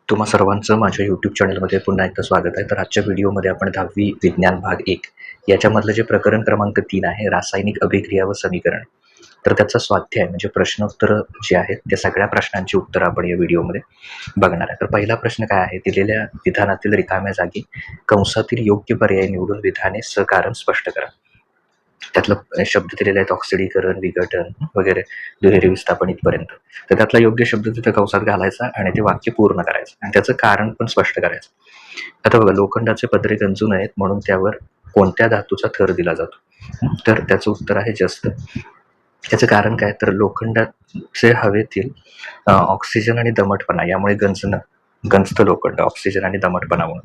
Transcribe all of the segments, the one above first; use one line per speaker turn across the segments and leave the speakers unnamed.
तुम्हा सर्वांचं माझ्या यूट्यूब चॅनलमध्ये पुन्हा एकदा स्वागत आहे. तर आजच्या व्हिडिओमध्ये आपण 10वी विज्ञान भाग 1 याच्यामधलं जे प्रकरण क्रमांक 3 आहे, रासायनिक अभिक्रिया व समीकरण, तर त्याचा स्वाध्याय म्हणजे प्रश्नोत्तरं जे आहेत, त्या सगळ्या प्रश्नांची उत्तरं आपण या व्हिडिओमध्ये बघणार आहे. तर पहिला प्रश्न काय आहे, दिलेल्या विधानातील रिकाम्या जागी कंसातील योग्य पर्याय निवडून विधाने सकारण स्पष्ट करा. त्यातलं शब्द दिलेले आहेत ऑक्सिडीकरण, विघटन वगैरे, दुहेरी विस्थापन इथपर्यंत. तर त्यातला योग्य शब्द तिथं कंसात घालायचा आणि ते वाक्य पूर्ण करायचं आणि त्याचं कारण पण स्पष्ट करायचं. आता बघा, लोखंडाचे पत्रे गंजू नयेत म्हणून त्यावर कोणत्या धातूचा थर दिला जातो? तर त्याचं उत्तर आहे जस्त. त्याचं कारण काय, तर लोखंडाचे हवेतील ऑक्सिजन आणि दमटपणा यामुळे गंजतं लोखंड ऑक्सिजन आणि दमटपणामुळे.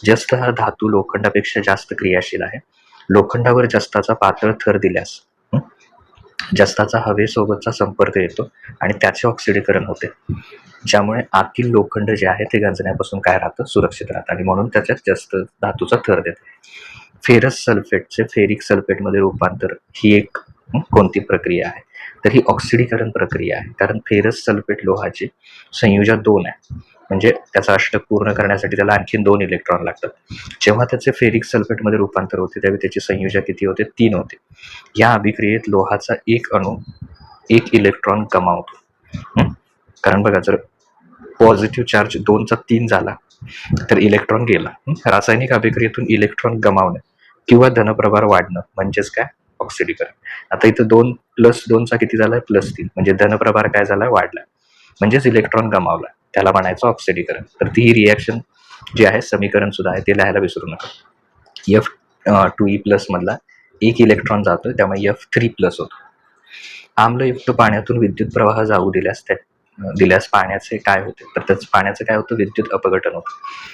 जस्त हा धातू लोखंडापेक्षा जास्त क्रियाशील आहे. लोखंडावर जस्ताचा पातळ थर दिल्यास जस्ताचा हवेसोबतचा संपर्क येतो आणि त्याचे ऑक्सिडीकरण होते, ज्यामुळे आतील लोखंड जे आहे ते गंजण्यापासून काय राहतं, सुरक्षित राहतं आणि म्हणून त्याच्यात जास्त धातूचा थर देतो. फेरस सल्फेटचे फेरिक सल्फेटमध्ये रूपांतर ही एक कोणती प्रक्रिया आहे? तर ही ऑक्सिडीकरण प्रक्रिया आहे, कारण फेरस सल्फेट लोहाची संयोजा 2 आहे, म्हणजे त्याचा अष्टक पूर्ण करण्यासाठी त्याला आणखीन 2 इलेक्ट्रॉन लागतात. जेव्हा त्याचे फेरिक सल्फेटमध्ये रूपांतर होते त्यावेळी त्याची संयोजा किती होते? 3 होते. या अभिक्रियेत लोहाचा एक अणू 1 इलेक्ट्रॉन गमावतो. कारण बघा, जर पॉझिटिव्ह चार्ज 2चा 3 झाला तर इलेक्ट्रॉन गेला. रासायनिक अभिक्रियेतून इलेक्ट्रॉन गमावणं किंवा धनप्रभार वाढणं म्हणजेच काय? ऑक्सिडीकरण. आता इथं 2 प्लस 2चा किती झालाय? +3, म्हणजे धनप्रभार काय झाला? वाढला, म्हणजेच इलेक्ट्रॉन गमावला. त्याला म्हणायचं ऑक्सिडीकरण. तर ती ही रिॲक्शन जी आहे, समीकरण सुद्धा आहे, ते लिहायला विसरू नका. F2E+ मधला 1 इलेक्ट्रॉन जातो, त्यामुळे F3+ होतो. आम्लयुक्त पाण्यातून विद्युत प्रवाह जाऊ दिल्यास पाण्याचे काय होते? तर त्याचं पाण्याचं काय होतं? विद्युत अपघटन होतं.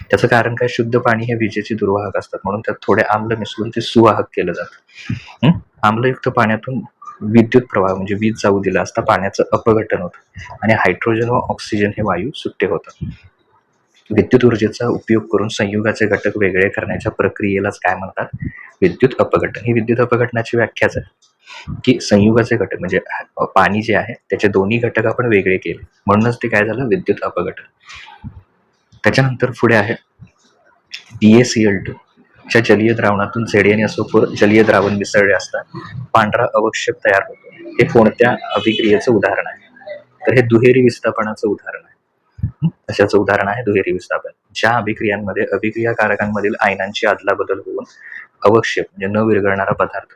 त्याचं कारण काय? शुद्ध पाणी हे विजेचे दुर्वाहक असतात, म्हणून त्यात थोडे आम्ल मिसळून ते सुवाहक केलं जातं. आम्लयुक्त पाण्यातून विद्युत प्रवाह म्हणजे वीज जाऊ दिला असता पाण्याचं अपघटन होतं आणि हायड्रोजन व ऑक्सिजन हे वायू सुट्टे होतात. विद्युत ऊर्जेचा उपयोग करून संयुगाचे घटक वेगळे करण्याच्या प्रक्रियेलाच काय म्हणतात? विद्युत अपघटन. ही विद्युत अपघटनाची व्याख्याच आहे की संयुगाचे घटक म्हणजे पाणी जे आहे त्याचे दोन्ही घटक आपण वेगळे केले, म्हणूनच ते काय झालं? विद्युत अपघटन. त्याच्यानंतर पुढे आहे BaCl2 च्या जलीय द्रावणातून ZnSO4 जलीय द्रावण मिसळले असता पांढरा अवक्षेप तयार होतो. हे कोणत्या अभिक्रियेचं उदाहरण आहे? तर हे दुहेरी विस्थापनाचं उदाहरण आहे. कशाचं उदाहरण आहे? दुहेरी विस्थापन. ज्या अभिक्रियांमध्ये अभिक्रियाकारकांमधील आयनांची अदलाबदल होऊन अवक्षेप म्हणजे न विरघळणारा पदार्थ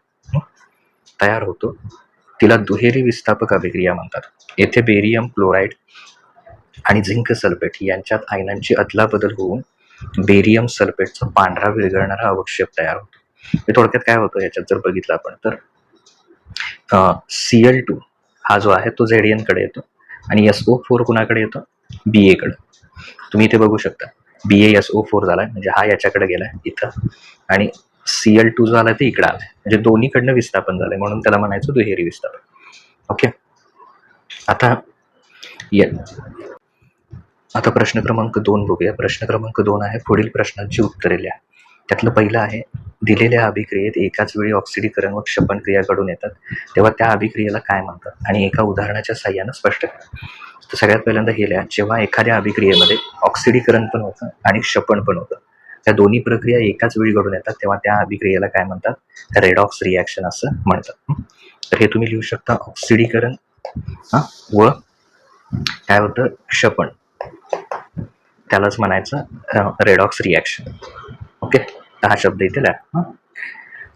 तयार होतो, तिला दुहेरी विस्थापक अभिक्रिया म्हणतात. येथे बेरियम क्लोराईड आणि झिंक सल्फेट यांच्यात आयनांची अदलाबदल होऊन बेरियम सल्फेटचा पांढरा विरघळणारा अवक्षेप तयार होतो. हे थोडक्यात काय होतं याच्यात जर बघितलं आपण तर Cl2 हा जो आहे तो Zn कडे येतो आणि SO4 कुणाकडे येतो? Ba कडे. तुम्ही इथे बघू शकता, BaSO4 झालाय, म्हणजे हा याच्याकडे गेलाय इथं, आणि Cl2 जो आलाय ते इकडे आलाय, म्हणजे दोन्हीकडनं विस्थापन झालंय, म्हणून त्याला म्हणायचं दुहेरी विस्थापन. ओके. आता प्रश्न क्रमांक 2 बघूया. प्रश्न क्रमांक 2 आहे, पुढील प्रश्नांची उत्तरे लिहा. त्यातलं पहिलं आहे, दिलेल्या अभिक्रियेत एकाच वेळी ऑक्सिडीकरण व क्षपण क्रिया घडून येतात, तेव्हा त्या अभिक्रियेला काय म्हणतात? आणि एका उदाहरणाच्या साहाय्यानं स्पष्ट करा. तर सगळ्यात पहिल्यांदा हे लिहा, जेव्हा एखाद्या अभिक्रियेमध्ये ऑक्सिडीकरण पण होतं आणि क्षपण पण होतं, त्या दोन्ही प्रक्रिया एकाच वेळी घडून येतात, तेव्हा त्या अभिक्रियेला काय म्हणतात? रेडॉक्स रिॲक्शन असं म्हणतात. तर हे तुम्ही लिहू शकता, ऑक्सिडीकरण व काय होतं? क्षपण, त्यालाच म्हणायचं रेडॉक्स रिॲक्शन. ओके. तर हा शब्द इथे लिहा.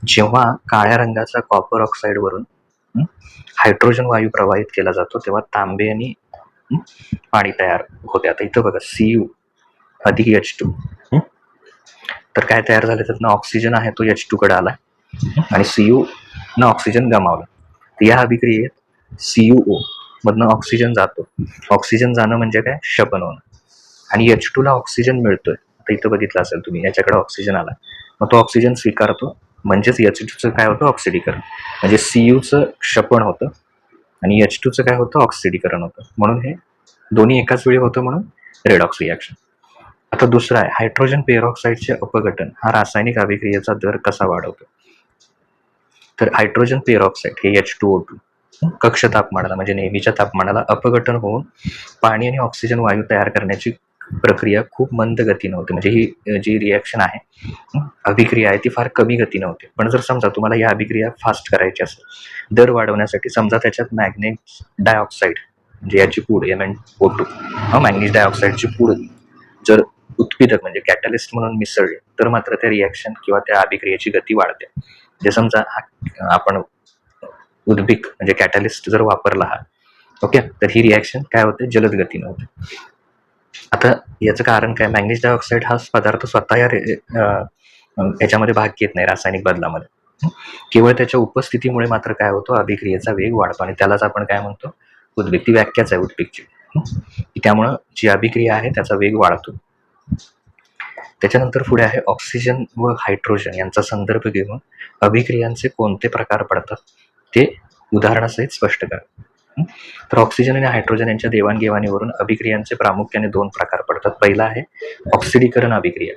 जेव्हा काळ्या रंगाचा कॉपर ऑक्साईड वरून हायड्रोजन वायू प्रवाहित केला जातो तेव्हा तांबे आणि पाणी तयार होते. आता इथं बघा, Cu अधिक H2, तर काय तयार झालं? त्यातनं ऑक्सिजन आहे तो H2 कडे आला आणि Cu न ऑक्सिजन गमावला. तर या अभिक्रियेत CuO मधनं ऑक्सिजन जातो. ऑक्सिजन जाणं म्हणजे काय? क्षपण होणं. आणि H2 ला ऑक्सिजन मिळतोय. आता इथं बघितलं असेल तुम्ही, याच्याकडे ऑक्सिजन आला, मग तो ऑक्सिजन स्वीकारतो, म्हणजेच H2चं काय होतं? ऑक्सिडीकरण. म्हणजे Cuचं क्षपण होतं आणि H2चं काय होतं? ऑक्सिडीकरण होतं. म्हणून हे दोन्ही एकाच वेळी होतं, म्हणून रेडॉक्स रिॲक्शन. आता दुसरा आहे, हायड्रोजन पेरॉक्साईडचे अपघटन हा रासायनिक अभिक्रियेचा दर कसा वाढवतो? तर हायड्रोजन पेरॉक्साईड हे H2O2 कक्ष तापमानाला म्हणजे नेहमीच्या तापमानाला अपघटन होऊन पाणी आणि ऑक्सिजन वायू तयार करण्याची प्रक्रिया खूप मंद गतीनं होते. म्हणजे ही जी रिॲक्शन आहे, अभिक्रिया आहे ती फार कमी गतीनं होते. पण जर समजा तुम्हाला या अभिक्रिया फास्ट करायची असेल, दर वाढवण्यासाठी समजा त्याच्यात मॅग्नेट डायऑक्साईड म्हणजे याची पूड MnO2 मॅग्नीज डायऑक्साईडची पूड जर उत्प्रेरक म्हणजे कॅटलिस्ट म्हणून मिसळले, तर मात्र त्या रिॲक्शन किंवा त्या अभिक्रियेची गती वाढते. म्हणजे समजा आपण उद्भिक म्हणजे कॅटलिस्ट जर वापरला ओके, तर ही रिॲक्शन काय होते, जलद गतीनं होते. आता याचं कारण काय, मॅग्नीज डायऑक्साईड हा पदार्थ स्वतः याच्यामध्ये भाग घेत नाही रासायनिक बदलामध्ये. केवळ त्याच्या उपस्थितीमुळे मात्र काय होतं, अभिक्रियेचा वेग वाढतो आणि त्यालाच आपण काय म्हणतो, उद्भिक. ती व्याख्याच आहे उद्भिकची. त्यामुळं जी अभिक्रिया आहे त्याचा वेग वाढतो. त्याच्यानंतर पुढे आहे ऑक्सिजन व हायड्रोजन यांचा संदर्भ घेऊन अभिक्रियांचे कोणते प्रकार पडतात ते उदाहरणासहित स्पष्ट करा. तर ऑक्सिजन आणि हायड्रोजन यांच्या देवाणघेवाणीवरून अभिक्रियांचे प्रामुख्याने 2 प्रकार पडतात. पहिला आहे ऑक्सिडीकरण अभिक्रिया.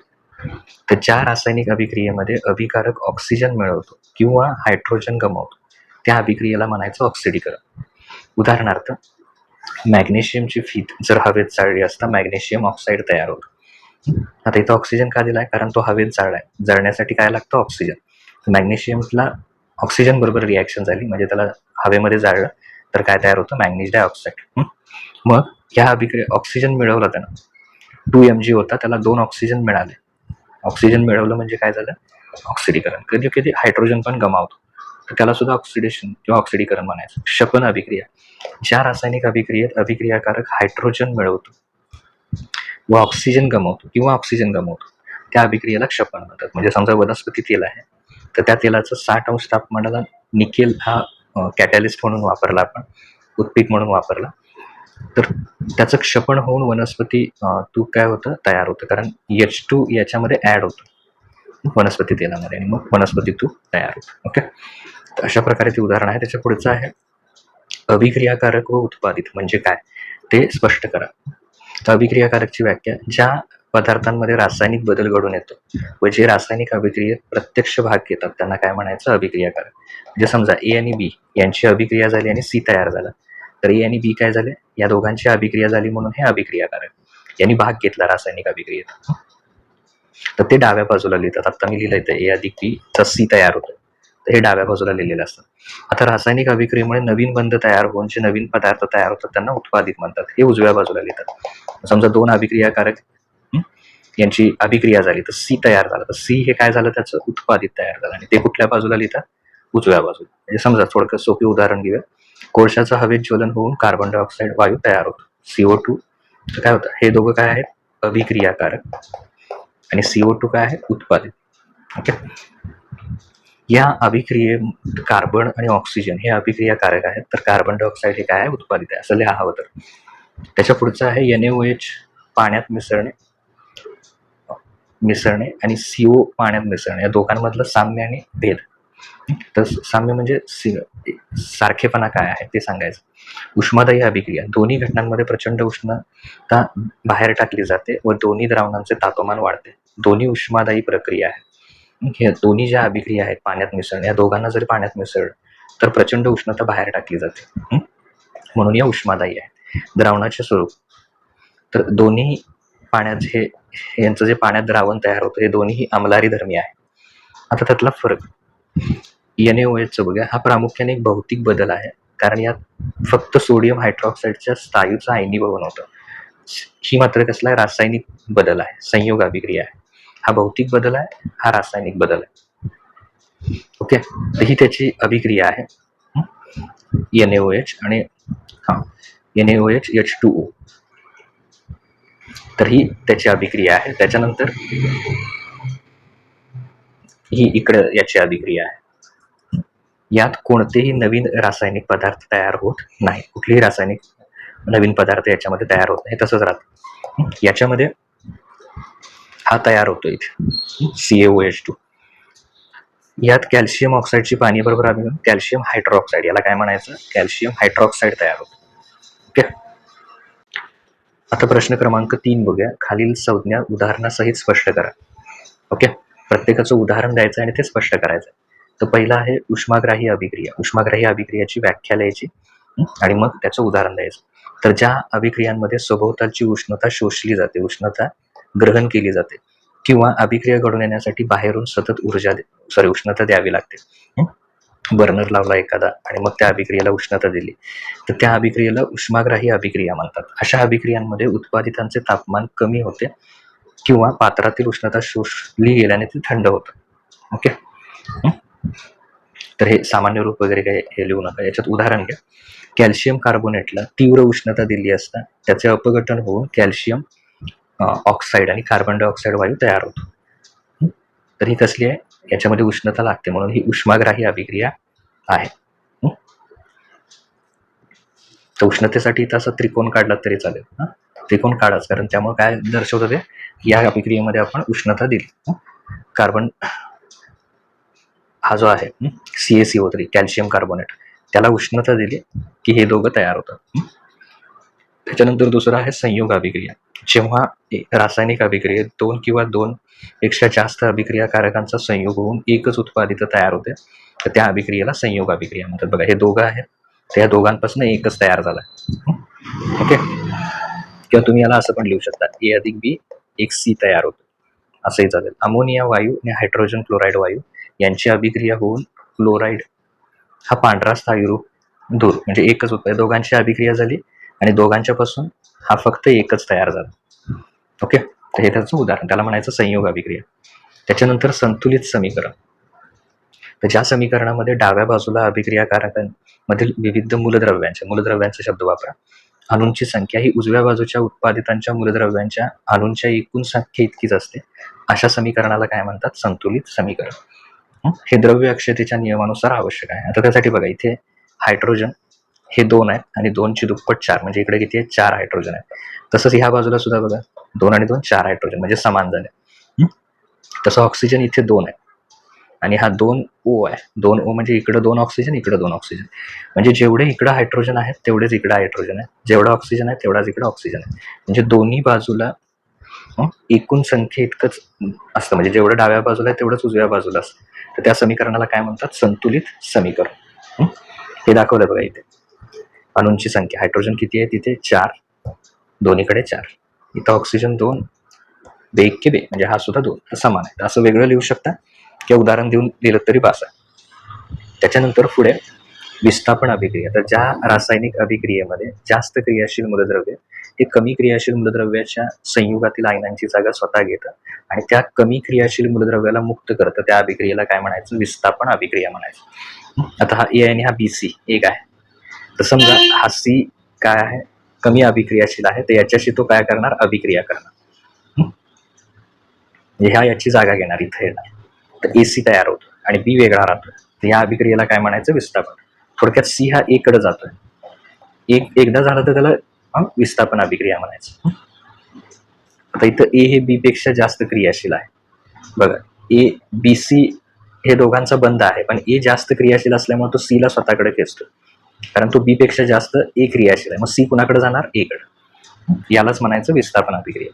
तर ज्या रासायनिक अभिक्रियेमध्ये अभिकारक ऑक्सिजन मिळवतो किंवा हायड्रोजन गमावतो त्या अभिक्रियेला म्हणायचं ऑक्सिडीकरण. उदाहरणार्थ मॅग्नेशियमची फीत जर हवेत जाळली असता मॅग्नेशियम ऑक्साईड तयार होतो. आता इथं ऑक्सिजन का दिलाय, कारण तो हवेत जाळलाय. जळण्यासाठी काय लागतं, ऑक्सिजन. मॅग्नेशियमला ऑक्सिजन बरोबर रिॲक्शन झाली म्हणजे त्याला हवेमध्ये जाळलं तर काय तयार होतं, मॅग्नीज डायऑक्साईड. मग ह्या अभिक्रिया ऑक्सिजन मिळवला त्यानं 2 mg होता, त्याला 2 ऑक्सिजन मिळाले. ऑक्सिजन मिळवलं म्हणजे काय झालं, ऑक्सिडीकरण. कधी कधी हायड्रोजन पण गमावतो तर त्याला सुद्धा ऑक्सिडेशन किंवा ऑक्सिडीकरण म्हणायचं. क्षपन अभिक्रिया. ज्या रासायनिक अभिक्रियेत अभिक्रियाकारक हायड्रोजन मिळवतो व ऑक्सिजन गमावतो त्या अभिक्रियेला क्षपन म्हणतात. म्हणजे समजा वनस्पती तेल आहे तर त्या तेलाचं 60° तापमानाला निकेल हा कॅटॅलिस्ट म्हणून वापरला आपण, उत्पीक म्हणून वापरला, तर त्याचं क्षपन होऊन वनस्पती तूप काय होतं, तयार होतं. कारण H2 याच्यामध्ये ऍड होतं वनस्पती तेलामध्ये आणि मग वनस्पती तूप तयार होतं. ओके, तर अशा प्रकारे ते उदाहरण आहे. त्याच्या पुढचं आहे अभिक्रियाकारक व उत्पादित म्हणजे काय ते स्पष्ट करा. तर अभिक्रियाकारकची व्याख्या, ज्या पदार्थांमध्ये रासायनिक बदल घडून येतो व जे रासायनिक अभिक्रियेत प्रत्यक्ष भाग घेतात त्यांना काय म्हणायचं, अभिक्रियाकारक. म्हणजे समजा A आणि B यांची अभिक्रिया झाली आणि C तयार झाला, तर A आणि B काय झाले, या दोघांची अभिक्रिया झाली म्हणून हे अभिक्रियाकारक. यांनी भाग घेतला रासायनिक अभिक्रियेत. तर ते डाव्या बाजूला लिहितात. आता मी लिहिलं इथे A अधिक B चा C तयार होतो, तर हे डाव्या बाजूला लिहिलेलं असतं. आता रासायनिक अभिक्रियेमुळे नवीन बंध तयार होऊन जे नवीन पदार्थ तयार होतात त्यांना उत्पादित म्हणतात. हे उजव्या बाजूला लिहितात. समजा 2 अभिक्रियाकारक यांची अभिक्रिया झाली तर C तयार झाला, तर C हे काय झालं, त्याचं उत्पादित तयार झालं आणि ते कुठल्या बाजूला लिहितात, उजव्या बाजूला. म्हणजे समजा थोडक्यात सोपे उदाहरण घेऊया. कोळशाचं हवेत ज्वलन होऊन कार्बन डायऑक्साईड वायू तयार होतो, CO2. तर काय होतं, हे दोघं काय आहेत, अभिक्रियाकारक आणि CO2 काय आहे, उत्पादित. ओके, या अभिक्रियेत कार्बन आणि ऑक्सिजन हे अभिक्रियाकारक आहेत, तर कार्बन डायऑक्साईड हे काय आहे, उत्पादित आहे, असं लिहा हवं तर. त्याच्या पुढचं आहे NaOH पाण्यात मिसळणे आणि CO पाण्यात मिसळणे, या दोघांमधलं साम्य आणि भेद. तर साम्य म्हणजे सारखेपणा काय आहे ते सांगायचं. उष्मादायी अभिक्रिया, दोन्ही घटनांमध्ये प्रचंड उष्णता बाहेर टाकली जाते व दोन्ही द्रावणांचे तापमान वाढते. दोन्ही उष्मादायी प्रक्रिया आहे. हे दोन्ही ज्या अभिक्रिया आहेत पाण्यात मिसळणे, या दोघांना जरी पाण्यात मिसळलं तर प्रचंड उष्णता बाहेर टाकली जाते, म्हणून या उष्मादायी आहे. द्रावणाचे स्वरूप, तर दोन्ही पाण्यात यांचं जे पाण्यात द्रावण तयार होतं हे दोन्ही आम्लारी धर्मी आहे. आता त्यातला फरक NaOH बघूया. हा प्रामुख्याने एक भौतिक बदल आहे, कारण यात फक्त सोडियम हायड्रॉक्साईडच्या स्थायूचं आयनीभवन होतं. ही मात्र कसला आहे, रासायनिक बदल आहे, संयोग अभिक्रिया आहे. हा भौतिक बदल आहे, हा रासायनिक बदल आहे. ओके, तर ही त्याची अभिक्रिया आहे NaOH आणि NaOH H2O. तर ही त्याची अभिक्रिया आहे. त्याच्यानंतर ही इकडे याची अभिक्रिया आहे. यात कोणतेही नवीन रासायनिक पदार्थ तयार होत नाही, कुठलेही रासायनिक नवीन पदार्थ याच्यामध्ये तयार होत नाही, तसंच राहतं. याच्यामध्ये हा तयार होतो इथे CaOH2. यात कॅल्शियम ऑक्साईडची पाणी बरोबर अभिक्रिया कॅल्शियम हायड्रॉक्साईड, याला काय म्हणायचं, कॅल्शियम हायड्रॉक्साईड तयार होतो. ओके, आता प्रश्न क्रमांक 3 बघूया. खालील संज्ञा उदाहरणासहित स्पष्ट करा. ओके, प्रत्येकाचं उदाहरण द्यायचं आणि ते स्पष्ट करायचं. तर पहिला आहे उष्माग्राही अभिक्रिया. उष्माग्राही अभिक्रियाची व्याख्या लिहायची आणि मग त्याचं उदाहरण द्यायचं. तर ज्या अभिक्रियांमध्ये सभोवतालची उष्णता शोषली जाते, उष्णता ग्रहण केली जाते किंवा अभिक्रिया घडून येण्यासाठी बाहेरून सतत उष्णता द्यावी लागते. बर्नर लावला एखादा आणि मग त्या अभिक्रियेला उष्णता दिली, तर त्या अभिक्रियेला उष्माग्राही अभिक्रिया म्हणतात. अशा अभिक्रियांमध्ये उत्पादितांचे तापमान कमी होते किंवा पात्रातील उष्णता शोषली गेल्याने ते थंड होतं. ओके. तर हे सामान्य रूप वगैरे काय हे लिहू नका. याच्यात उदाहरण घ्या. कॅल्शियम कार्बोनेटला तीव्र उष्णता दिली असता त्याचे अपघटन होऊन कॅल्शियम ऑक्साईड आणि कार्बन डायऑक्साईड वायू तयार होतो. तर ही कसली आहे? याच्यामध्ये उष्णता लागते म्हणून ही उष्माग्राही अभिक्रिया आहे. तर उष्णतेसाठी इथं असं त्रिकोण काढला तरी चालेल. त्रिकोण काढाच, कारण त्यामुळे काय दर्शवतं ते, या अभिक्रियेमध्ये आपण उष्णता दिली. कार्बन हा जो आहे CaCO3 कॅल्शियम कार्बोनेट, त्याला उष्णता दिली की हे दोघं तयार होतात. त्याच्यानंतर दुसरं आहे संयोग अभिक्रिया. जेव्हा रासायनिक अभिक्रियेत 2 किंवा 2 पेक्षा जास्त अभिक्रियाकारकांचा संयोग होऊन एकच उत्पादित तयार होते, तर त्या अभिक्रियेला संयोग अभिक्रिया म्हणतात. बघा, हे दोघं आहेत, त्या दोघांपासून एकच तयार झाला. ओके. किंवा तुम्ही याला असं पण लिहू शकता, A अधिक B एक C तयार होतो, असंही चालेल. अमोनिया वायू आणि हायड्रोजन क्लोराईड वायू यांची अभिक्रिया होऊन क्लोराईड हा पांढरा स्थायीरूप धूर म्हणजे एकच उत्पादन, दोघांची अभिक्रिया झाली आणि दोघांच्या पासून हा फक्त एकच तयार झाला. ओके. तर हे त्याचं उदाहरण, त्याला म्हणायचं संयोग अभिक्रिया. त्याच्यानंतर संतुलित समीकरण. तर ज्या समीकरणामध्ये डाव्या बाजूला अभिक्रियाकारकांमधील विविध मूलद्रव्यांचा शब्द वापरा, अणूंची संख्या ही उजव्या बाजूच्या उत्पादितांच्या मूलद्रव्यांच्या अणूंच्या एकूण संख्ये इतकीच असते, अशा समीकरणाला काय म्हणतात? संतुलित समीकरण. हे द्रव्य अक्षयतेच्या नियमानुसार आवश्यक आहे. आता त्यासाठी बघा, इथे हायड्रोजन हे 2 आहेत आणि 2ची दुप्पट 4, म्हणजे इकडे किती आहे? 4 हायड्रोजन आहे. तसंच ह्या बाजूला सुद्धा बघा, 2 आणि 2 4 हायड्रोजन, म्हणजे समान झाले. तसं ऑक्सिजन इथे 2 आहे आणि हा 2O आहे. 2O म्हणजे इकडे 2 ऑक्सिजन, इकडे 2 ऑक्सिजन, म्हणजे जेवढे इकडे हायड्रोजन आहेत तेवढेच इकडे हायड्रोजन आहे, जेवढा ऑक्सिजन आहे तेवढाच इकडे ऑक्सिजन आहे. म्हणजे दोन्ही बाजूला एकूण संख्ये इतकंच असतं, म्हणजे जेवढं डाव्या बाजूला आहे तेवढंच उजव्या बाजूला असतं. तर त्या समीकरणाला काय म्हणतात? संतुलित समीकरण. हे दाखवलं बघा इथे. अणूंची संख्या, हायड्रोजन किती आहे तिथे? 4, दोन्हीकडे 4. इथं ऑक्सिजन 2, बेग के बे, म्हणजे हा सुद्धा 2, तर समान आहे. असं वेगळं लिहू शकता किंवा उदाहरण देऊन लिहिलं तरी बास आहे. त्याच्यानंतर पुढे विस्थापन अभिक्रिया. तर ज्या रासायनिक अभिक्रियेमध्ये जास्त क्रियाशील मूलद्रव्य हे कमी क्रियाशील मूलद्रव्याच्या संयुगातील आयनांची जागा स्वतः घेतं आणि त्या कमी क्रियाशील मूलद्रव्याला मुक्त करतं, त्या अभिक्रियेला काय म्हणायचं? विस्थापन अभिक्रिया म्हणायचं. आता हा A आणि हा BC एक आहे, तर समजा हा C काय आहे? कमी अभिक्रियाशील आहे, तर याच्याशी तो काय करणार? अभिक्रिया करणार, ह्या याची जागा घेणार, इथे येणार, तर AC तयार होतो आणि B वेगळा राहतो. तर या अभिक्रियेला काय म्हणायचं? विस्थापन. थोडक्यात C हा A कडे जातोय, एकदा झालं तर त्याला विस्थापन अभिक्रिया म्हणायचं. आता इथं A हे B पेक्षा जास्त क्रियाशील आहे. बघा, BC हे दोघांचा बंध आहे, पण A जास्त क्रियाशील असल्यामुळे तो C ला स्वतःकडे खेचतो, कारण तो B पेक्षा जास्त A क्रियाशील आहे. मग C कुणाकडे जाणार? A कडे. यालाच म्हणायचं विस्थापन अभिक्रिया.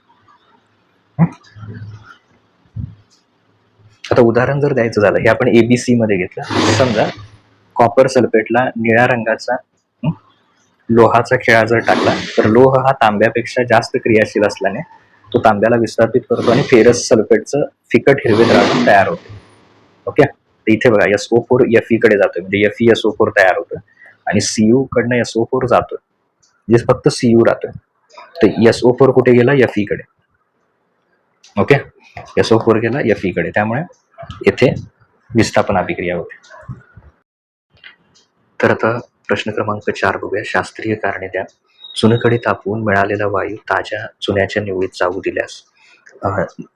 आता उदाहरण जर द्यायचं झालं, हे आपण ABC मध्ये घेतलं. समजा कॉपर सल्फेटला निळ्या रंगाचा लोहाचा खिळा जर टाकला, तर लोह हा तांब्यापेक्षा जास्त क्रियाशील असल्याने तो तांब्याला विस्थापित करतो आणि फेरस सल्फेटचं फिकट हिरवे द्रावण तयार होते. ओके. तर इथे बघा, SO4 Fe कडे जातोय, म्हणजे FeSO4 तयार होतं आणि Cu कडनं SO4 जातोय, म्हणजे फक्त Cu राहतोय. तर SO4 कुठे गेला? Fe कडे. ओके. SO4 गेला Fe कडे, त्यामुळे येथे विस्थापन अभिक्रिया होते. तर आता प्रश्न क्रमांक 4 बघूया. शास्त्रीय कारणे द्या. चुनखडी तापवून मिळालेला वायू ताज्या चुन्याच्या निवडीत जाऊ दिल्यास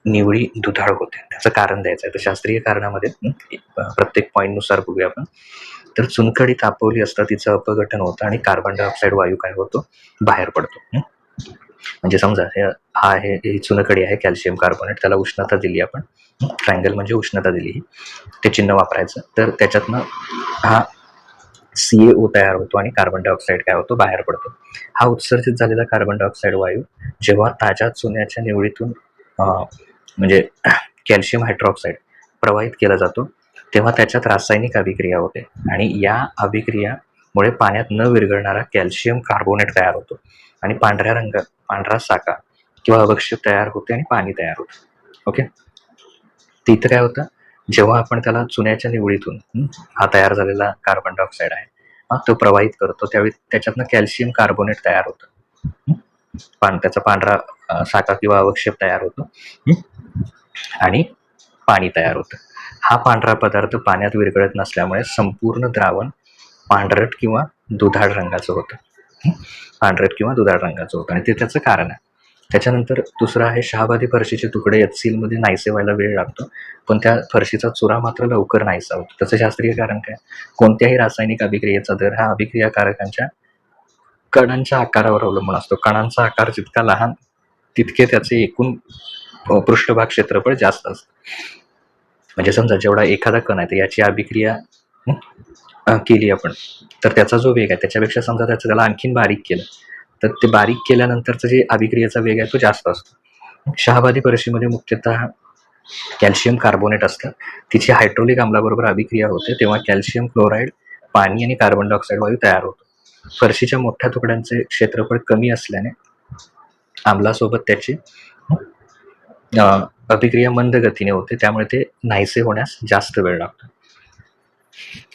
निवडी दुधाळ होते, त्याचं कारण द्यायचं आहे. तर शास्त्रीय कारणामध्ये प्रत्येक पॉईंटनुसार बघूया आपण. तर चुनखडी तापवली असता तिचं अपघटन होतं आणि कार्बन डायऑक्साईड वायू काय होतो? बाहेर पडतो. म्हणजे समजा हा आहे, ही चुनखडी आहे, कॅल्शियम कार्बोनेट, त्याला उष्णता दिली आपण, ट्रायंगल म्हणजे उष्णता दिली, ते चिन्ह वापरायचं. तर त्याच्यातनं हा CaO तयार होतो आणि कार्बन डायऑक्साईड काय होतो? बाहेर पडतो. हा उत्सर्जित झालेला कार्बन डायऑक्साईड वायू जेव्हा ताज्या चुन्याच्या निवडीतून म्हणजे कॅल्शियम हायड्रॉक्साईड प्रवाहित केला जातो, तेव्हा त्याच्यात रासायनिक अभिक्रिया होते आणि या अभिक्रियामुळे पाण्यात न विरघळणारा कॅल्शियम कार्बोनेट तयार होतो. आणि पांढरा साका किंवा अवक्षेप तयार होते आणि पाणी तयार होतं. ओके. तिथं काय होतं, जेव्हा आपण त्याला चुन्याच्या निवडीतून हा तयार झालेला कार्बन डायऑक्साईड आहे तो प्रवाहित करतो, त्यावेळी त्याच्यातनं कॅल्शियम कार्बोनेट तयार होतं. त्याचा पांढरा साका किंवा अवक्षेप तयार होतो आणि पाणी तयार होतं. हा पांढरा पदार्थ पाण्यात विरघळत नसल्यामुळे संपूर्ण द्रावण पांढरट किंवा दुधाळ रंगाचं होतं. आणि ते त्याचं कारण आहे. त्याच्यानंतर दुसरं आहे शहाबादी फरशीचे तुकडे HCl नाहीसे व्हायला वेळ लागतो, पण त्या फरशीचा चुरा मात्र लवकर नाहीसा होतो. त्याचं शास्त्रीय कारण काय? कोणत्याही रासायनिक अभिक्रियेचा दर हा अभिक्रियाकारकांच्या कणांच्या आकारावर अवलंबून असतो. कणांचा आकार जितका लहान तितके त्याचे एकूण पृष्ठभाग क्षेत्रफळ जास्त असतं. म्हणजे समजा जेवढा एखादा कण आहे तर याची अभिक्रिया केली आपण, तर त्याचा जो वेग आहे त्याच्यापेक्षा समजा त्याला आणखीन बारीक केलं, तर ते बारीक केल्यानंतरचं जे अभिक्रियेचा वेग आहे तो जास्त असतो. शहाबादी फरशीमध्ये मुख्यतः कॅल्शियम कार्बोनेट असतं. तिची हायड्रोलिक आम्लाबरोबर अभिक्रिया होते, तेव्हा कॅल्शियम क्लोराईड, पाणी आणि कार्बन डायऑक्साईड वायू तयार होतो. फरशीच्या मोठ्या तुकड्यांचे क्षेत्रफळ कमी असल्याने आम्लासोबत त्याची अभिक्रिया मंद गतीने होते, त्यामुळे ते नाहीसे होण्यास जास्त वेळ लागतो.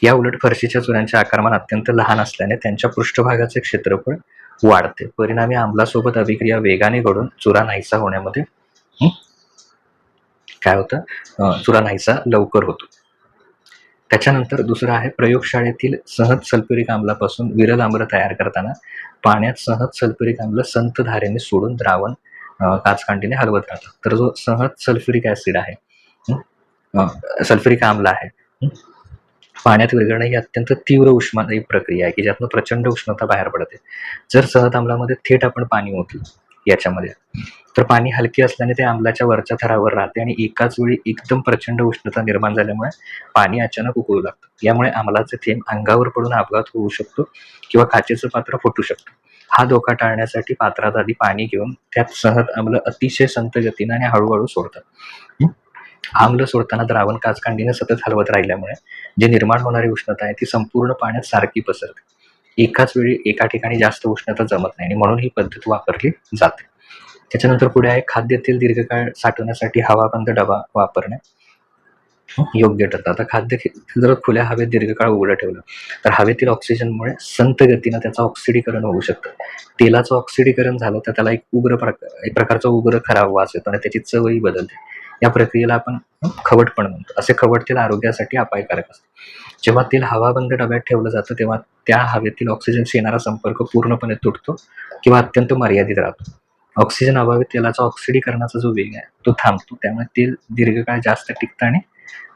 या उलट फरशीच्या चुऱ्यांचे आकारमान अत्यंत लहान असल्याने त्यांच्या पृष्ठभागाचे क्षेत्रफळ वाढते. परिणामी आम्लासोबत अभिक्रिया वेगाने घडून चुरा नाहीसा होण्यामध्ये काय होतं, चुरा नाहीसा लवकर होतो. त्याच्यानंतर दुसरं आहे प्रयोगशाळेतील सहज सल्फ्युरिक आम्लापासून विरल आम्ल तयार करताना पाण्यात सहज सल्फ्युरिक आम्ल संथ धारेने सोडून द्रावण काचकांडीने हलवत राहतात. तर जो सहज सल्फ्युरिक ऍसिड आहे, सल्फ्युरिक आम्ल आहे, पाण्यात विरघळणं ही अत्यंत तीव्र उष्मादायी प्रक्रिया आहे की ज्यातून प्रचंड उष्णता बाहेर पडते. जर सहज आम्लामध्ये थेट आपण पाणी ओतलं याच्यामध्ये, तर पाणी हलके असल्याने ते आम्लाच्या वरच्या थरावर राहते आणि एकाच वेळी एकदम प्रचंड उष्णता निर्माण झाल्यामुळे पाणी अचानक उकळू लागतं. यामुळे आम्लाचे थेंब अंगावर पडून अपघात होऊ शकतो किंवा काचेचं पात्र फुटू शकतं. हा धोका टाळण्यासाठी पात्रात आधी पाणी घेऊन त्यात सहज आम्ल अतिशय संथ गतीने आणि हळूहळू सोडतात. आम्ल सोडताना द्रावण काचकांडीने सतत हलवत राहिल्यामुळे जे निर्माण होणारी उष्णता आहे ती संपूर्ण पाण्यात सारखी पसरते. एकाच वेळी एका ठिकाणी जास्त उष्णता जमत नाही आणि म्हणून ही पद्धत वापरली जाते. त्याच्यानंतर पुढे आहे खाद्यतेल दीर्घकाळ साठवण्यासाठी हवाबंद डबा वापरणे योग्य ठरतं. आता खाद्य जर खुल्या हवेत दीर्घकाळ उघडं ठेवलं तर हवेतील ऑक्सिजनमुळे संथ गतीनं त्याचं ऑक्सिडीकरण होऊ शकतं. तेलाचं ऑक्सिडीकरण झालं तर त्याला एक प्रकारचा उग्र खराब वास येतो आणि त्याची चवही बदलते. या प्रक्रियेला आपण खवटपण म्हणतो. असे खवट तेल आरोग्यासाठी अपायकारक असते. जेव्हा तेल हवाबंद डब्यात ठेवलं जातं तेव्हा त्या हवेतील ऑक्सिजनशी येणारा संपर्क पूर्णपणे तुटतो किंवा अत्यंत मर्यादित राहतो. ऑक्सिजन अभावी तेलाचा ऑक्सिडीकरणाचा जो वेग आहे तो थांबतो, त्यामुळे तेल दीर्घकाळ जास्त टिकतं आणि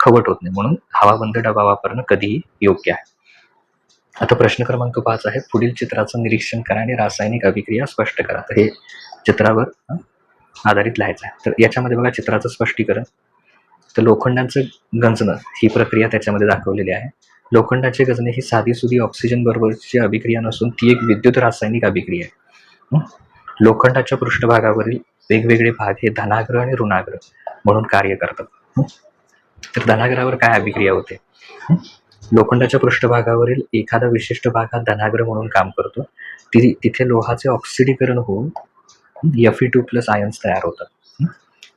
खवट होत नाही. म्हणून हवाबंद डबा वापरणं कधीही योग्य आहे. आता प्रश्न क्रमांक 5 आहे पुढील चित्राचं निरीक्षण करा आणि रासायनिक अभिक्रिया स्पष्ट करा. तर हे चित्रावर आधारित लिहायचं आहे. तर याच्यामध्ये बघा चित्राचं स्पष्टीकरण. तर लोखंडाचं गंजणं ही प्रक्रिया त्याच्यामध्ये दाखवलेली आहे. लोखंडाचे गंजणे ही साधीसुधी ऑक्सिजन बरोबरची अभिक्रिया नसून ती एक विद्युत रासायनिक अभिक्रिया आहे. लोखंडाच्या पृष्ठभागावरील वेगवेगळे भाग हे धनाग्र आणि ऋणाग्र म्हणून कार्य करतात. तर धनाग्रावर काय अभिक्रिया होते? लोखंडाच्या पृष्ठभागावरील एखादा विशिष्ट भाग हा धनाग्र म्हणून काम करतो. तिथे लोहाचे ऑक्सिडीकरण होऊन Fe2+ आयन्स तयार होतात.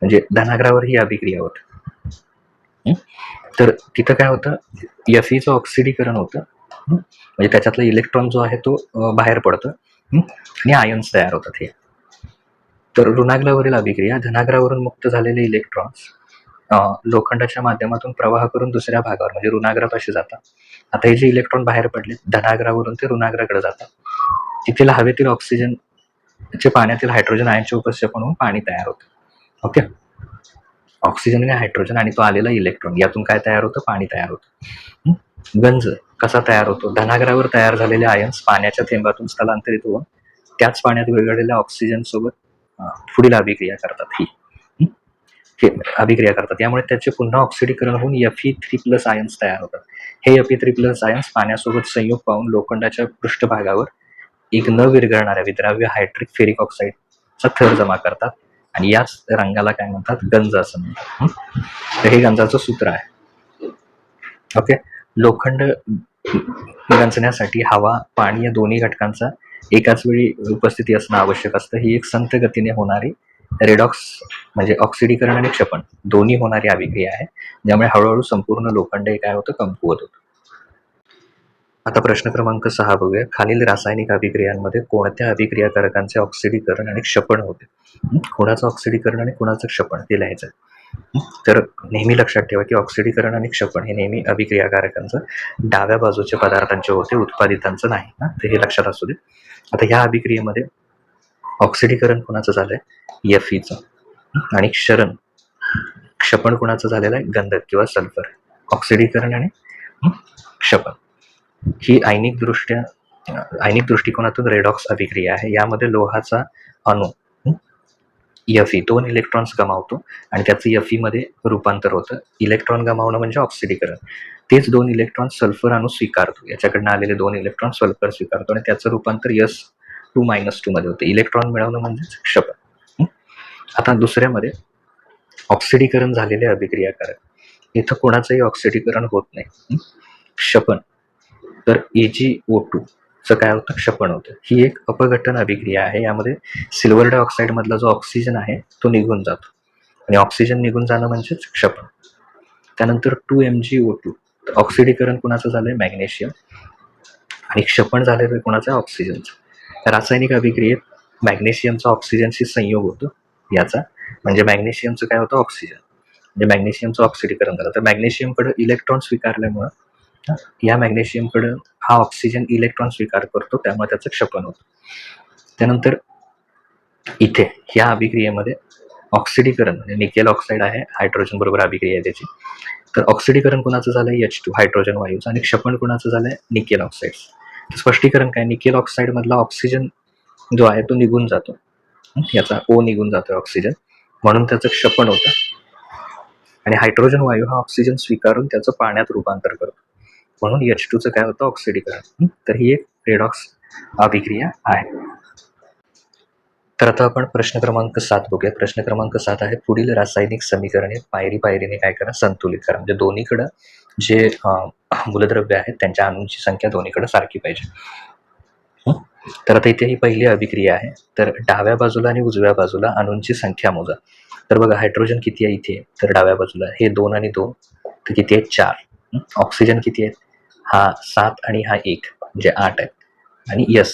म्हणजे धनाग्रावर ही अभिक्रिया होते. तर तिथं काय होतं, Feचं ऑक्सिडीकरण होतं, म्हणजे त्याच्यातला इलेक्ट्रॉन जो आहे तो बाहेर पडतो आणि आयन्स तयार होतात. हे तर ऋणाग्रावरील अभिक्रिया धनाग्रावरून मुक्त झालेले इलेक्ट्रॉन्स लोखंडाच्या माध्यमातून प्रवाह करून दुसऱ्या भागावर म्हणजे ऋणाग्रापाशी जातात. आता हे जे इलेक्ट्रॉन बाहेर पडले धनाग्रावरून ते ऋणाग्राकडे जातात. तिथे हवेतील ऑक्सिजन पाण्यातील हायड्रोजन आयनच्या उपस्थेपन होऊन पाणी तयार होतं. ओके. ऑक्सिजन आणि हायड्रोजन आणि तो आलेला इलेक्ट्रॉन यातून काय तयार होतं? पाणी तयार होतं. गंज कसा तयार होतो? धनाग्रावर तयार झालेले आयन्स पाण्याच्या थेंबातून स्थलांतरित होऊन त्याच पाण्यात विरघळलेल्या ऑक्सिजन सोबत पुढील अभिक्रिया करतात. यामुळे त्याचे पुन्हा ऑक्सिडीकरण होऊन Fe3+ आयन्स तयार होतात. हे Fe3+ आयन्स पाण्यासोबत संयोग पाहून लोखंडाच्या पृष्ठभागावर एक न विरघळणाऱ्या विद्राव्य हायड्रिक फेरिक ऑक्साईडचा थर जमा करतात आणि याच रंगाला काय म्हणतात? गंज असं म्हणतात. तर हे गंजाचं सूत्र आहे. ओके. लोखंड गंजण्यासाठी हवा, पाणी या दोन्ही घटकांचा एकाच वेळी उपस्थिती असणं आवश्यक असतं. ही एक संथ गतीने होणारी रेडॉक्स म्हणजे ऑक्सिडीकरण आणि क्षपण दोन्ही होणारी अभिक्रिया आहे, ज्यामुळे हळूहळू संपूर्ण लोखंड हे काय होतं, कमकुवत होतं. आता प्रश्न क्रमांक 6 बघूया. खालील रासायनिक अभिक्रियांमध्ये कोणत्या अभिक्रियाकारकांचे ऑक्सिडीकरण आणि क्षपण होते? कोणाचं ऑक्सिडीकरण आणि कोणाचं क्षपण ते लिहायचं. तर नेहमी लक्षात ठेवा की ऑक्सिडीकरण आणि क्षपण हे नेहमी अभिक्रियाकारकांचं डाव्या बाजूच्या पदार्थांचे होते, उत्पादितांचं नाही. तर हे लक्षात असू दे. आता ह्या अभिक्रियेमध्ये ऑक्सिडीकरण कोणाचं झालंय, Feचं, आणि क्षपण कोणाचं झालेलं आहे, गंधक किंवा सल्फर. ऑक्सिडीकरण आणि क्षपण ही आयनिक दृष्टिकोनातून रेडॉक्स अभिक्रिया आहे. यामध्ये लोहाचा अणू Fe 2 इलेक्ट्रॉन्स गमावतो आणि त्याचं Fe मध्ये रूपांतर होतं. इलेक्ट्रॉन गमावणं म्हणजे ऑक्सिडीकरण. तेच 2 इलेक्ट्रॉन सल्फर अणू स्वीकारतो. याच्याकडनं आलेले 2 इलेक्ट्रॉन सल्फर स्वीकारतो आणि त्याचं रूपांतर S2 - 2 मध्ये होतं. इलेक्ट्रॉन मिळवणं म्हणजेच क्षपण. आता दुसऱ्यामध्ये ऑक्सिडीकरण झालेले अभिक्रियाकारक. इथं कोणाचंही ऑक्सिडीकरण होत नाही. क्षपण तर AgO2 चं काय होतं, क्षपण होतं. ही एक अपघटन अभिक्रिया आहे. यामध्ये सिल्वर डायऑक्साईड मधला जो ऑक्सिजन आहे तो निघून जातो आणि ऑक्सिजन निघून जाणं म्हणजेच क्षपण. त्यानंतर 2MgO2 ऑक्सिडीकरण कोणाचं झालंय, मॅग्नेशियम, आणि क्षपण झालेलं कोणाचं, ऑक्सिजनचं. रासायनिक अभिक्रियेत मॅग्नेशियमचा ऑक्सिजनशी संयोग होतो याचा, म्हणजे मॅग्नेशियमचं काय होतं, ऑक्सिजन, म्हणजे मॅग्नेशियमचं ऑक्सिडीकरण झालं. तर मॅग्नेशियमकडे इलेक्ट्रॉन स्वीकारल्यामुळं या मॅग्नेशियमकडे हा ऑक्सिजन इलेक्ट्रॉन स्वीकार करतो, त्यामुळे त्याचं क्षपण होतं. त्यानंतर इथे ह्या अभिक्रियेमध्ये ऑक्सिडीकरण म्हणजे निकेल ऑक्साईड आहे, हायड्रोजन बरोबर अभिक्रिया आहे त्याची. तर ऑक्सिडीकरण कोणाचं झालंय, H2 हायड्रोजन वायूचं, आणि क्षपण कोणाचं झालंय, निकेल ऑक्साईड. स्पष्टीकरण काय, निकेल ऑक्साईड मधला ऑक्सिजन जो आहे तो निघून जातो, याचा O निघून जातोय ऑक्सिजन, म्हणून त्याचं क्षपण होतं. आणि हायड्रोजन वायू हा ऑक्सिजन स्वीकारून त्याचं पाण्यात रूपांतर करतो, म्हणून H2 चं काय होतं, ऑक्सिडीकरण. तर ही एक रेडॉक्स अभिक्रिया आहे. तर आता आपण प्रश्न क्रमांक 7 बघूया. प्रश्न क्रमांक 7 आहे, पुढील रासायनिक समीकरणे पायरी पायरीने काय करा, संतुलित करा. म्हणजे दोन्हीकडं जे मूलद्रव्य आहेत त्यांच्या अणूंची संख्या दोन्हीकडे सारखी पाहिजे. तर आता इथे ही पहिली अभिक्रिया आहे. तर डाव्या बाजूला आणि उजव्या बाजूला अणूंची संख्या मोजा. तर बघा, हायड्रोजन किती आहे इथे, तर डाव्या बाजूला हे 2 आणि 2, तर किती आहेत, 4. ऑक्सिजन किती आहेत, हा 7 आणि हा 1, म्हणजे 8 आहेत. आणि यस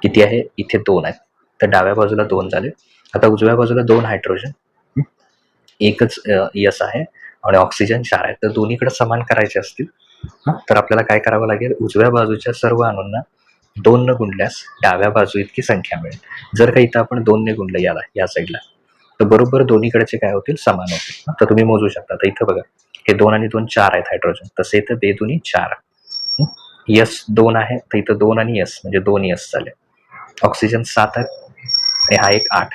किती आहे, इथे 2 आहेत. तर डाव्या बाजूला 2 झाले. आता उजव्या बाजूला 2 हायड्रोजन, एकच यस आहे, आणि ऑक्सिजन 4 आहेत. तर दोन्हीकडे समान करायचे असतील तर आपल्याला काय करावं लागेल, उजव्या बाजूच्या सर्व अणूंना 2 न गुणल्यास डाव्या बाजू इतकी संख्या मिळेल. जर का इथं आपण 2 ने गुणलं याला, या साईडला, तर बरोबर दोन्हीकडचे काय होतील, समान होतील. तर तुम्ही मोजू शकता. तर इथं बघा, हे 2 आणि 2 4 आहेत हायड्रोजन, तसे इथं 2 दुनी 4, यस 2 आहे, तर इथं 2 आणि यस म्हणजे 2 यस झाले. ऑक्सिजन 7 आहे आणि हा एक 8,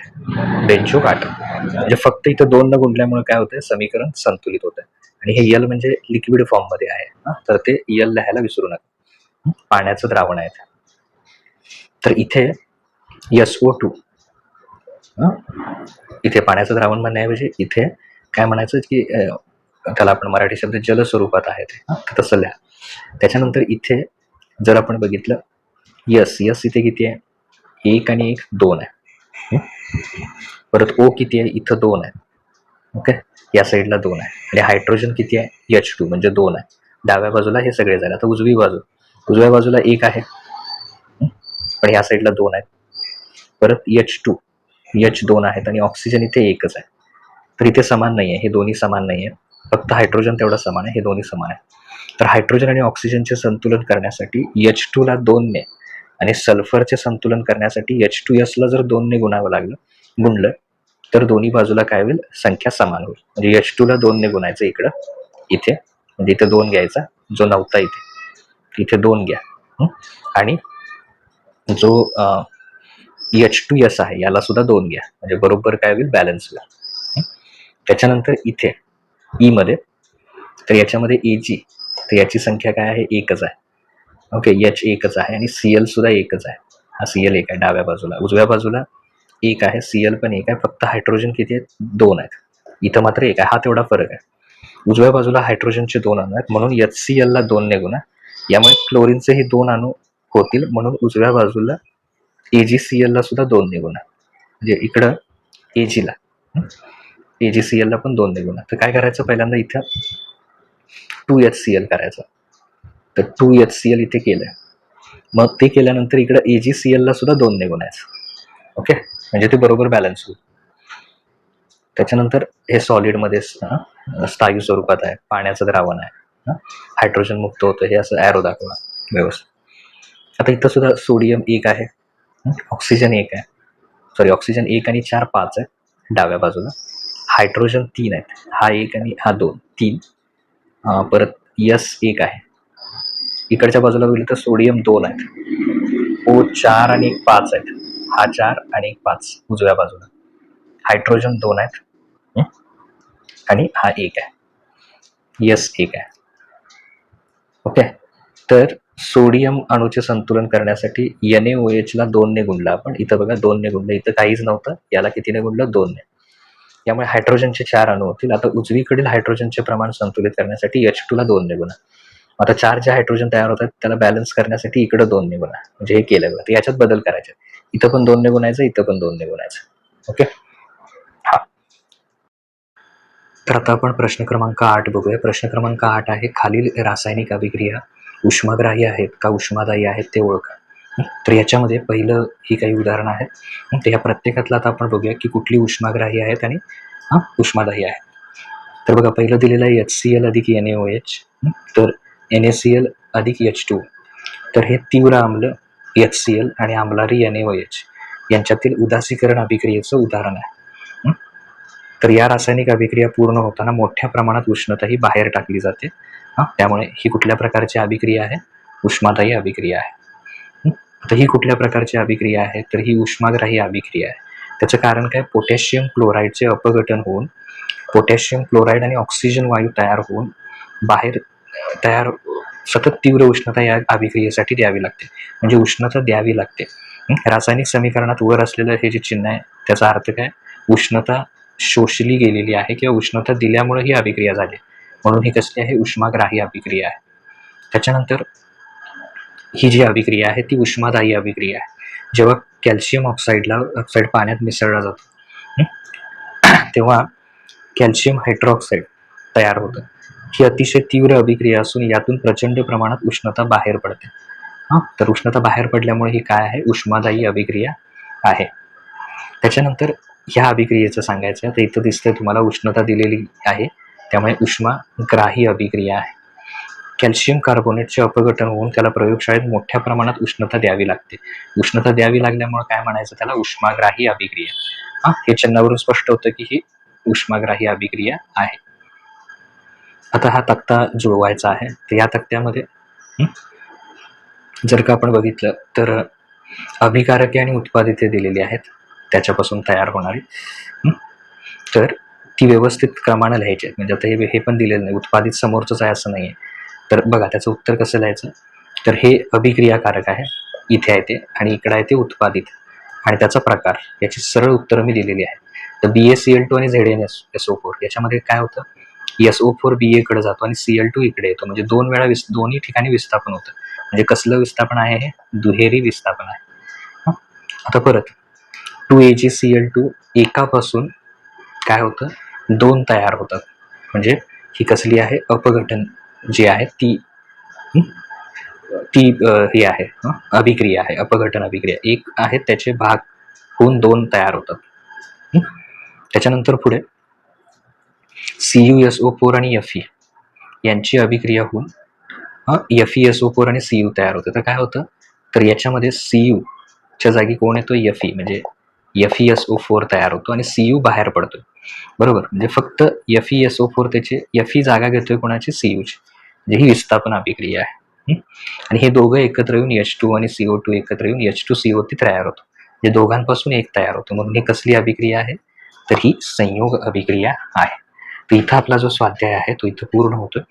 बेंचोक 8. म्हणजे फक्त इथं 2 न गुणल्यामुळे काय होतंय, समीकरण संतुलित होतंय. आणि हे यल म्हणजे लिक्विड फॉर्म मध्ये आहे, तर ते यल लिहायला विसरू नका. पाण्याचं द्रावण आहे. तर इथे SO2, इथे पाण्याचं द्रावण म्हणण्याऐवजी इथे काय म्हणायचं की त्याला आपण मराठी शब्द जल स्वरूपात आहे ते, तसं लिहा. त्याच्यानंतर इथे जर आपण बघितलं, यस इथे किती आहे, 1 आणि 1 2 आहे. परत O किती आहे, इथं 2 आहे. ओके, या साईडला 2 आहे. आणि हायड्रोजन किती आहे, H2 म्हणजे 2 आहे. डाव्या बाजूला हे सगळे झाले. आता उजव्या बाजूला 1 आहे, पण या साईडला 2 आहेत. परत H2 आहेत आणि ऑक्सिजन इथे एकच आहे. तर इथे समान नाही आहे, हे दोन्ही समान नाही आहे. फक्त हायड्रोजन तेवढं समान आहे, हे दोन्ही समान आहे. तर हायड्रोजन आणि ऑक्सिजनचे संतुलन करण्यासाठी H2 ला 2 ने आणि सल्फरचे संतुलन करण्यासाठी H2S ला जर 2 ने गुणलं तर दोन्ही बाजूला काय होईल, संख्या समान होईल. म्हणजे H2 ला 2 ने गुणायचं इथे, म्हणजे इथे 2 घ्यायचा, जो नव्हता इथे 2 घ्या, आणि जो H2S आहे याला सुद्धा 2 घ्या, म्हणजे बरोबर काय होईल, बॅलन्स होईल. त्याच्यानंतर इथे ई मध्ये, तर याच्यामध्ये Ag, तर याची संख्या काय आहे, एकच आहे. ओके, H एकच आहे आणि Cl सुद्धा एकच आहे. हा Cl एक आहे डाव्या बाजूला. उजव्या बाजूला 1 आहे, Cl पण 1 आहे. फक्त हायड्रोजन किती आहेत, 2 आहेत. इथं मात्र 1 आहे. हा तेवढा फरक आहे. उजव्या बाजूला हायड्रोजनचे 2 अणू आहेत, म्हणून HCl ला 2 ने गुणा. यामुळे क्लोरीनचे हे 2 अणू होतील, म्हणून उजव्या बाजूला AgCl ला सुद्धा 2 ने गुणा, म्हणजे इकडं Ag ला AgCl ला पण 2 ने गुणा. तर काय करायचं, पहिल्यांदा इथं 2HCl करायचं. तर 2HCl इथे केलं. मग ते केल्यानंतर इकडं AgCl ला सुद्धा 2 ने गुणायचं. ओके, म्हणजे ते बरोबर बॅलन्स होईल. त्याच्यानंतर हे सॉलिडमध्ये स्थायू स्वरूपात आहे, पाण्याचं द्रावण आहे, हायड्रोजन मुक्त होतं, हे असं ॲरो दाखवा व्यवस्थित. आता इथं सुद्धा सोडियम 1 आहे, ऑक्सिजन 1 आहे, सॉरी ऑक्सिजन 1 आणि 4 5 आहे डाव्या बाजूला, हायड्रोजन 3 आहेत, हा 1 आणि हा 2 3, परत यस 1 आहे. इकडच्या बाजूला बघितलं तर सोडियम 2 आहेत, O 4 आणि 5 आहेत, हा 4 आणि 5 उजव्या बाजूला, हायड्रोजन 2 आहेत आणि हा 1 आहे, यस 1 आहे. ओके, तर सोडियम अणूचे संतुलन करण्यासाठी NaOH ला 2 ने गुणलं आपण. इथं बघा 2 ने गुणलं, इथं काहीच नव्हतं, याला कितीने गुणलं, 2 ने. त्यामुळे हायड्रोजनचे 4 अणू होतील. आता उजवीकडील हायड्रोजनचे प्रमाण संतुलित करण्यासाठी H2 ला 2 ने गुणा. आता 4 जे हायड्रोजन तयार होतात त्याला बॅलन्स करण्यासाठी इकडं 2 ने गुणा, म्हणजे हे केलं बघा. याच्यात बदल करायचे, इथं पण 2 ने गुणायचं, इथं पण 2 ने गुणायचं. ओके, हा. तर आता आपण प्रश्न क्रमांक 8 बघूया. प्रश्न क्रमांक 8 आहे, खालील रासायनिक अभिक्रिया उष्माग्राही आहेत का उष्मादायी आहेत ते ओळखा. तर याच्यामध्ये पहिलं ही काही उदाहरणं आहेत, तर या प्रत्येकातलं आता आपण बघूया की कुठली उष्माग्राही आहेत आणि उष्मादायी आहेत. तर बघा, पहिलं दिलेलं आहे HCl अधिक NaOH, तर NaCl अधिक H2. तर हे तीव्र आम्ल HCl आणि आम्लारी NaOH यांच्यातील उदासीकरण अभिक्रियेचं उदाहरण आहे. तर या रासायनिक अभिक्रिया पूर्ण होताना मोठ्या प्रमाणात उष्णता ही बाहेर टाकली जाते. त्यामुळे ही कुठल्या प्रकारची अभिक्रिया आहे, उष्मादायी अभिक्रिया आहे. आता ही कुठल्या प्रकारची अभिक्रिया आहे, तर ही उष्माग्राही अभिक्रिया आहे. त्याचं कारण काय, पोटॅशियम क्लोराईडचे अपघटन होऊन पोटॅशियम क्लोराईड आणि ऑक्सिजन वायू तयार होऊन बाहेर सतत तीव्र उष्णता या अभिक्रियेसाठी द्यावी लागते, म्हणजे उष्णता द्यावी लागते. रासायनिक समीकरणात वर असलेलं हे जे चिन्ह आहे त्याचा अर्थ काय, उष्णता शोषली गेलेली आहे किंवा उष्णता दिल्यामुळे ही अभिक्रिया झाली, म्हणून ही कसली आहे, उष्माग्राही अभिक्रिया आहे. त्याच्यानंतर ही जी अभिक्रिया आहे ती उष्मादायी अभिक्रिया आहे. जेव्हा कॅल्शियम ऑक्साईड पाण्यात मिसळला जातो तेव्हा कॅल्शियम हायड्रॉक्साईड तयार होतं. ही अतिशय तीव्र अभिक्रिया असून यातून प्रचंड प्रमाणात उष्णता बाहेर पडते. तर उष्णता बाहेर पडल्यामुळे ही काय आहे, उष्मादायी अभिक्रिया आहे. त्याच्यानंतर ह्या अभिक्रियेचं सांगायचं तर इथं दिसतंय तुम्हाला उष्णता दिलेली आहे, त्यामुळे उष्माग्राही अभिक्रिया आहे. कॅल्शियम कार्बोनेटचे अपघटन होऊन त्याला प्रयोगशाळेत मोठ्या प्रमाणात उष्णता द्यावी लागते. उष्णता द्यावी लागल्यामुळे काय म्हणायचं, त्याला उष्माग्राही अभिक्रिया. हे चिन्हावरून स्पष्ट होतं की ही उष्माग्राही अभिक्रिया आहे. आता हा तक्ता जुळवायचा आहे. तर या तक्त्यामध्ये जर का आपण बघितलं तर अभिकारके आणि उत्पादिते दिलेली आहेत, त्याच्यापासून तयार होणारी, तर ती व्यवस्थित क्रमानं लिहायची आहेत. म्हणजे आता हे पण दिलेलं नाही, उत्पादित समोरचंच आहे असं नाही आहे. तर बघा त्याचं उत्तर कसं लिहायचं, तर हे अभिक्रियाकारक आहे, इथे आहे ते, आणि इकडं आहे ते उत्पादित, आणि त्याचा प्रकार, याची सरळ उत्तरं मी दिलेली आहे. तर BaCl2 आणि ZnSO4 याच्यामध्ये काय होतं, SO4 BA कडे जातो आणि Cl2 इकडे येतो, म्हणजे 2 वेळा दोन्ही ठिकाणी विस्थापन होतं. म्हणजे कसलं विस्थापन आहे, हे दुहेरी विस्थापन आहे. आता परत 2AgCl2 एकापासून काय होतं, 2 तयार होतात, म्हणजे ही कसली आहे, अपघटन जी आहे ती ही आहे, अभिक्रिया आहे, अपघटन अभिक्रिया. एक आहे त्याचे भाग होऊन 2 तयार होतात. त्याच्यानंतर पुढे CuSO4 आणि Fe यांची अभिक्रिया होऊन FeSO4 आणि Cu तयार होते. तर काय होतं, तर याच्यामध्ये Cu च्या जागी कोण येतो, Fe, म्हणजे FeSO4 तयार होतो आणि Cu बाहेर पडतो, बरोबर. म्हणजे फक्त FeSO4 त्याचे Fe जागा घेतोय कोणाची, Cu ची, म्हणजे ही विस्थापन अभिक्रिया आहे. आणि हे दोघं एकत्र येऊन H2 आणि CO2 एकत्र येऊन H2CO3 तयार होतो, म्हणजे दोघांपासून एक तयार होतो, म्हणून ही कसली अभिक्रिया आहे, तर ही संयोग अभिक्रिया आहे. तर इथं आपला जो स्वाध्याय आहे तो इथं पूर्ण होतोय.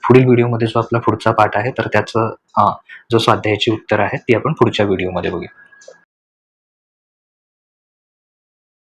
पुढील व्हिडिओमध्ये जो आपला पुढचा पाठ आहे तर त्याचं जो स्वाध्यायाची उत्तर आहे ती आपण पुढच्या व्हिडिओमध्ये बघूया.